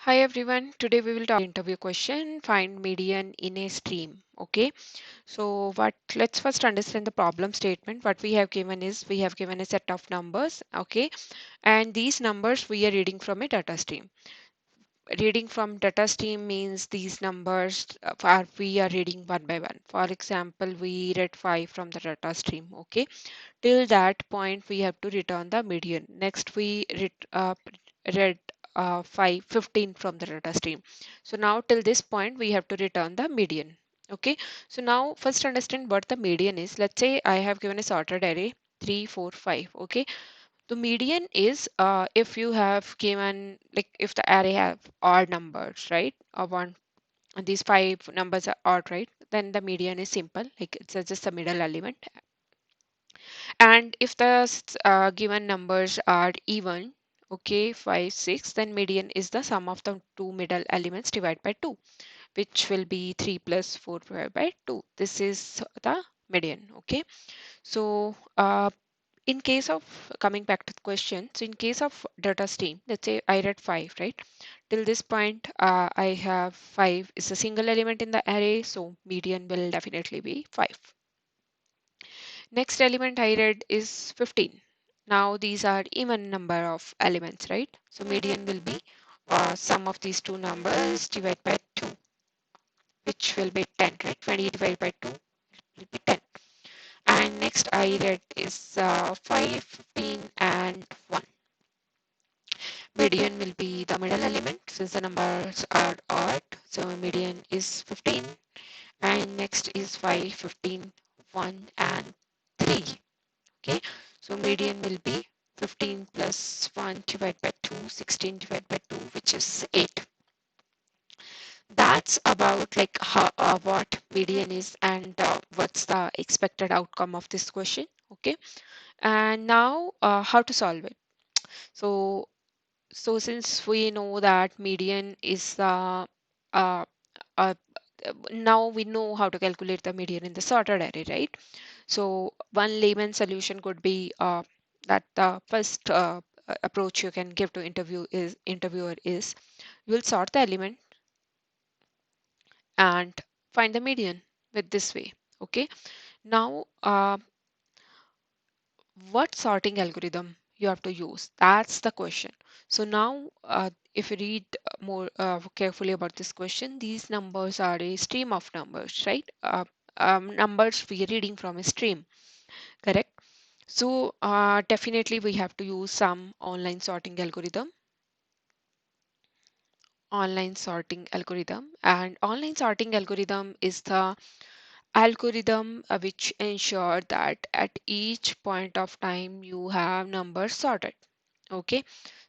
Hi everyone, today we will talk interview question, find median in a stream. Okay, so let's first understand the problem statement. What we have given is we have given a set of numbers, okay, and these numbers we are reading from a data stream. Reading from data stream means these numbers are we are reading one by one. For example, we read 5 from the data stream, okay. Till that point, we have to return the median. Next, we read 15 from the data stream. So now till this point, we have to return the median. Okay. So now first understand what the median is. Let's say I have given a sorted array 3, 4, 5. Okay. The median is if you have given like if the array have odd numbers, right? Or one these 5 numbers are odd, right? Then the median is simple, like it's just a middle element, and if the given numbers are even, okay, 5, 6, then median is the sum of the two middle elements divided by 2, which will be 3 plus 4 divided by 2. This is the median, okay? So, in case of coming back to the question, so in case of data stream, let's say I read 5, right? Till this point, I have 5 is a single element in the array, so median will definitely be 5. Next element I read is 15. Now these are even number of elements, right? So median will be sum of these two numbers divided by 2, which will be 10, right? 20 divided by 2 will be 10. And next I read is 5, 15, and 1. Median will be the middle element since the numbers are odd. So median is 15. And next is 5, 15, 1, and 3. Okay, so median will be 15 plus 1 divided by 2, 16 divided by 2, which is 8. That's about like how what median is and what's the expected outcome of this question. Okay, and now how to solve it. So since we know that median is the uh, uh, now we know how to calculate the median in the sorted array, right? So one layman solution could be that the first approach you can give to interviewer is you will sort the element and find the median with this way. Okay. Now, what sorting algorithm you have to use? That's the question. So now, if you read more carefully about this question, these numbers are a stream of numbers, right? Numbers we are reading from a stream, correct? So definitely we have to use some online sorting algorithm, and online sorting algorithm is the algorithm which ensure that at each point of time you have numbers sorted. Okay,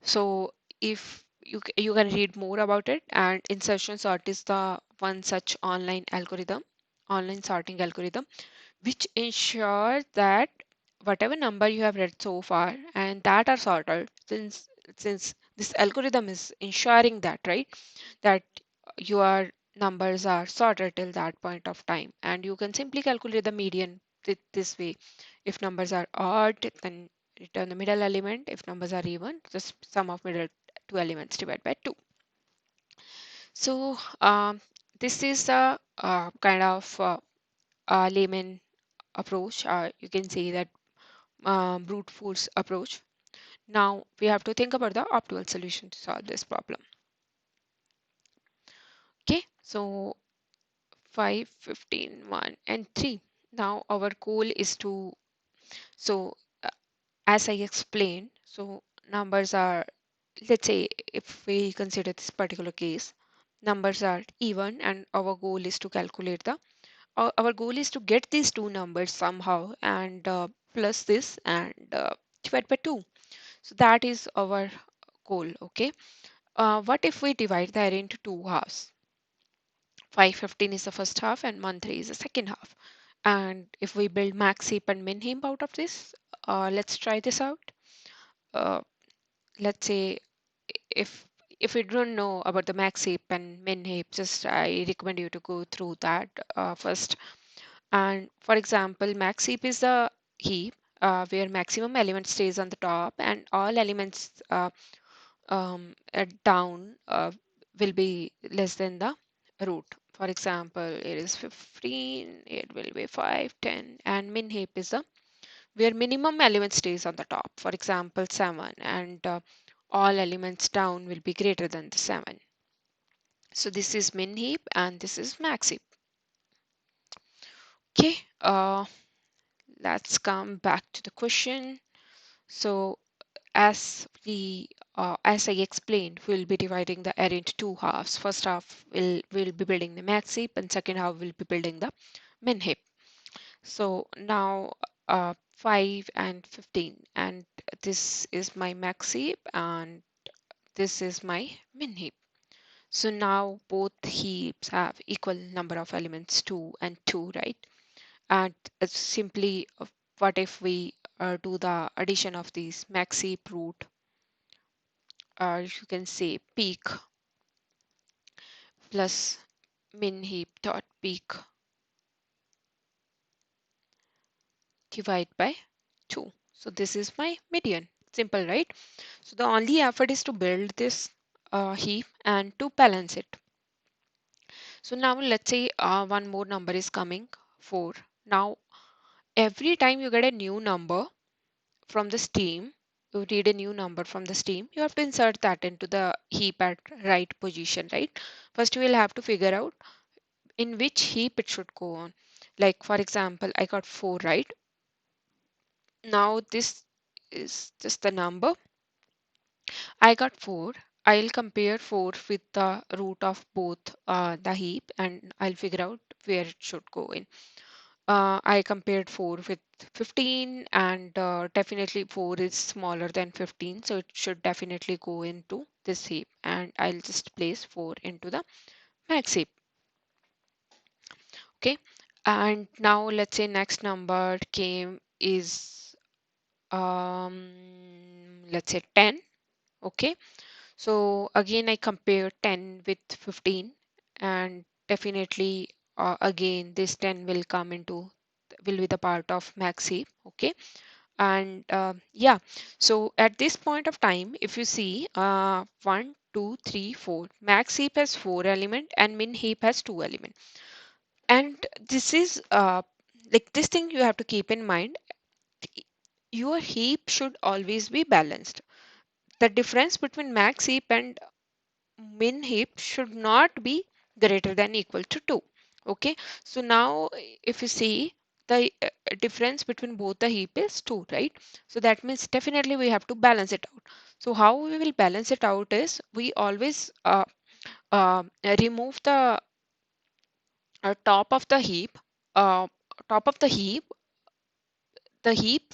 so if you can read more about it, and insertion sort is the one such online sorting algorithm which ensure that whatever number you have read so far and that are sorted, since this algorithm is ensuring that, right, that your numbers are sorted till that point of time, and you can simply calculate the median this way. If numbers are odd, then return the middle element. If numbers are even, just sum of middle two elements divided by 2. So this is a kind of layman approach. You can say that brute force approach. Now we have to think about the optimal solution to solve this problem. Okay, so 5, 15, 1, and 3. Now our goal is to, so uh, as I explained, so numbers are, let's say if we consider this particular case, numbers are even and our goal is to calculate the, our goal is to get these two numbers somehow and plus this and divide by 2. So that is our goal, okay? What if we divide the array into two halves? 515 is the first half and 13 is the second half. And if we build max heap and min heap out of this, let's try this out. Uh, let's say if if you don't know about the max heap and min heap, just I recommend you to go through that first. And for example, max heap is the heap where maximum element stays on the top and all elements down. will be less than the root. For example, it is 15, it will be 5, 10, and min heap is the where minimum element stays on the top. For example, 7, and all elements down will be greater than the 7. So this is min heap and this is max heap. Okay, let's come back to the question. So as I explained, we'll be dividing the array into two halves. First half will be building the max heap, and second half will be building the min heap. So now 5 and 15, and this is my max heap and this is my min heap. So now both heaps have equal number of elements, 2 and 2, right? And it's simply what if we do the addition of these max heap root, you can say peak plus min heap dot peak divide by 2. So this is my median. Simple, right? So the only effort is to build this heap and to balance it. So now let's say one more number is coming, 4. Now every time you get a new number from the stream, you read a new number from the stream, you have to insert that into the heap at right position, right? First you will have to figure out in which heap it should go on. Like for example, I got 4, right? Now this is just the number. I got 4. I'll compare 4 with the root of both the heap and I'll figure out where it should go in. I compared 4 with 15 and definitely 4 is smaller than 15, so it should definitely go into this heap, and I'll just place 4 into the max heap. Okay, and now let's say next number came is let's say 10. Okay, so again I compare 10 with 15, and definitely again this 10 will come into will be the part of max heap. Okay, and yeah, so at this point of time if you see 1 2 3 4, max heap has 4 element and min heap has 2 element, and this is like this thing you have to keep in mind. Your heap should always be balanced. The difference between max heap and min heap should not be greater than equal to 2. Okay, so now if you see the difference between both the heap is 2, right? So that means definitely we have to balance it out. So how we will balance it out is we always remove the top of the heap, uh, top of the heap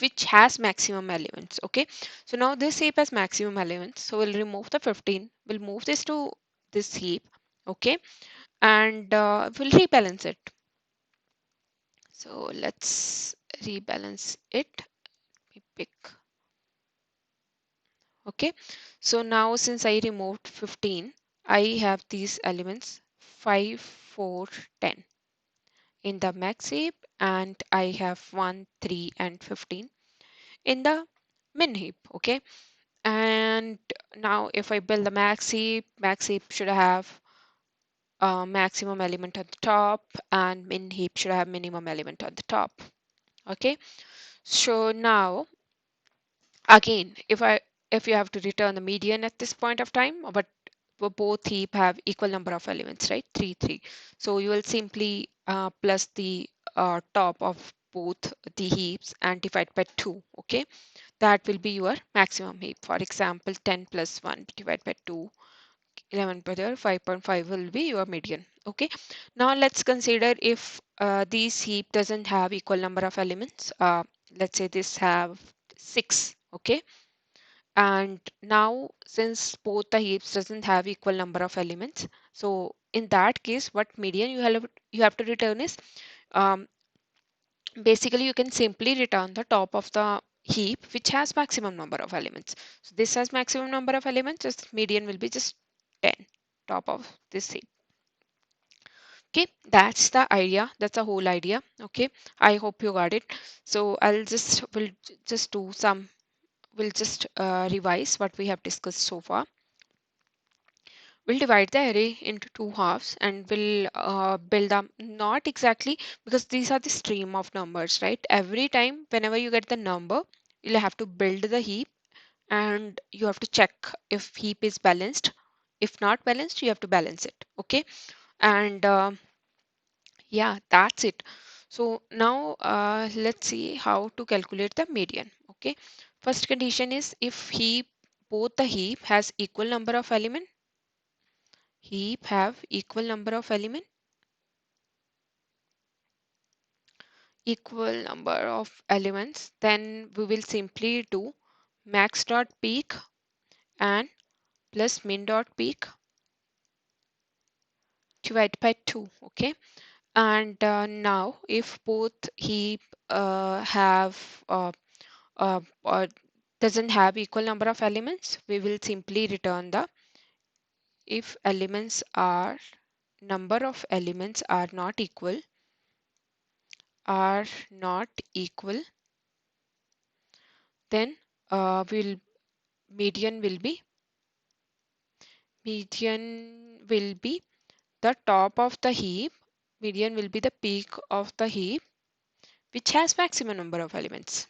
which has maximum elements. Okay, so now this heap has maximum elements, so we'll remove the 15, we'll move this to this heap. Okay, and we'll rebalance it. So let's rebalance it. Let me pick. Okay, so now since I removed 15, I have these elements 5 4 10 in the max heap, and I have 1 3 and 15 in the min heap. Okay, and now if I build the max heap should have maximum element at the top, and min heap should have minimum element at the top. Okay, so now again if you have to return the median at this point of time, but both heap have equal number of elements, right? 3 3, so you will simply plus the top of both the heaps and divide by 2. Okay, that will be your maximum heap. For example, 10 plus 1 divided by 2, 11 by 5.5 will be your median. Okay, now let's consider if these heap doesn't have equal number of elements. Let's say this have 6. Okay, and now since both the heaps doesn't have equal number of elements, so in that case what median you have to return is um, basically you can simply return the top of the heap which has maximum number of elements. So this has maximum number of elements, just median will be just 10 top of this heap. Okay, that's the idea, that's the whole idea. Okay, I hope you got it. So will just do some, we'll just revise what we have discussed so far. We'll divide the array into two halves and we'll build them, not exactly, because these are the stream of numbers, right? Every time whenever you get the number, you'll have to build the heap and you have to check if heap is balanced. If not balanced, you have to balance it. Okay. And yeah, that's it. So now let's see how to calculate the median. Okay. First condition is if heap, both the heap has equal number of element, heap have equal number of element, equal number of elements, then we will simply do max dot peak and plus min dot peak divided by 2. Okay. And now if both heap have doesn't have equal number of elements, we will simply return the if elements are number of elements are not equal, then will median will be median will be the top of the heap, median will be the peak of the heap which has maximum number of elements,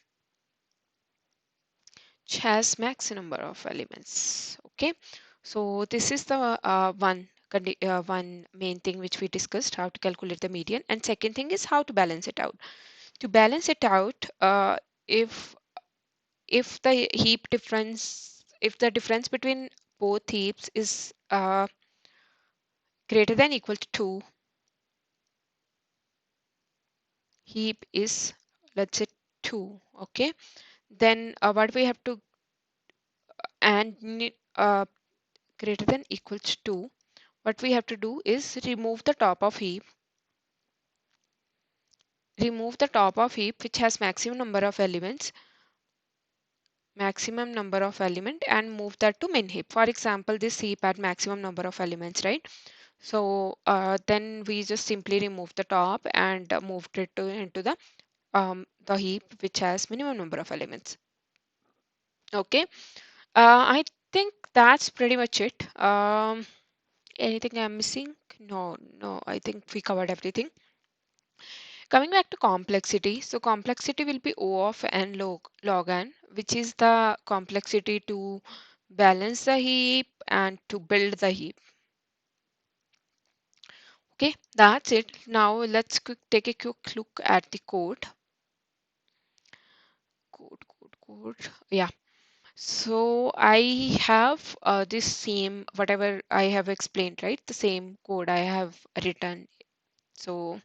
which has maximum number of elements. Okay, so this is the one main thing which we discussed, how to calculate the median. And second thing is how to balance it out. To balance it out, if the heap difference, if the difference between both heaps is greater than equal to 2, heap is, let's say, 2. Okay, then what we have to, and greater than equals to 2, what we have to do is remove the top of heap which has maximum number of element, and move that to min heap. For example, this heap had maximum number of elements, right? So then we just simply remove the top and moved it into the heap which has minimum number of elements. Okay, I think that's pretty much it. Anything I'm missing? No, no, I think we covered everything. Coming back to complexity, so complexity will be O of n log n, which is the complexity to balance the heap and to build the heap. Okay, that's it. Now let's take a quick look at the code. Code. Yeah. So I have this same, whatever I have explained, right? The same code I have written. So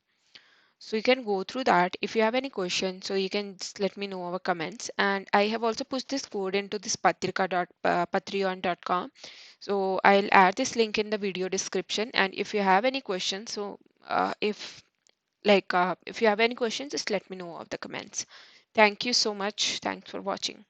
you can go through that. If you have any questions, so you can just let me know our comments. And I have also pushed this code into this patreon.com. So I'll add this link in the video description. And if you have any questions, so if you have any questions, just let me know of the comments. Thank you so much. Thanks for watching.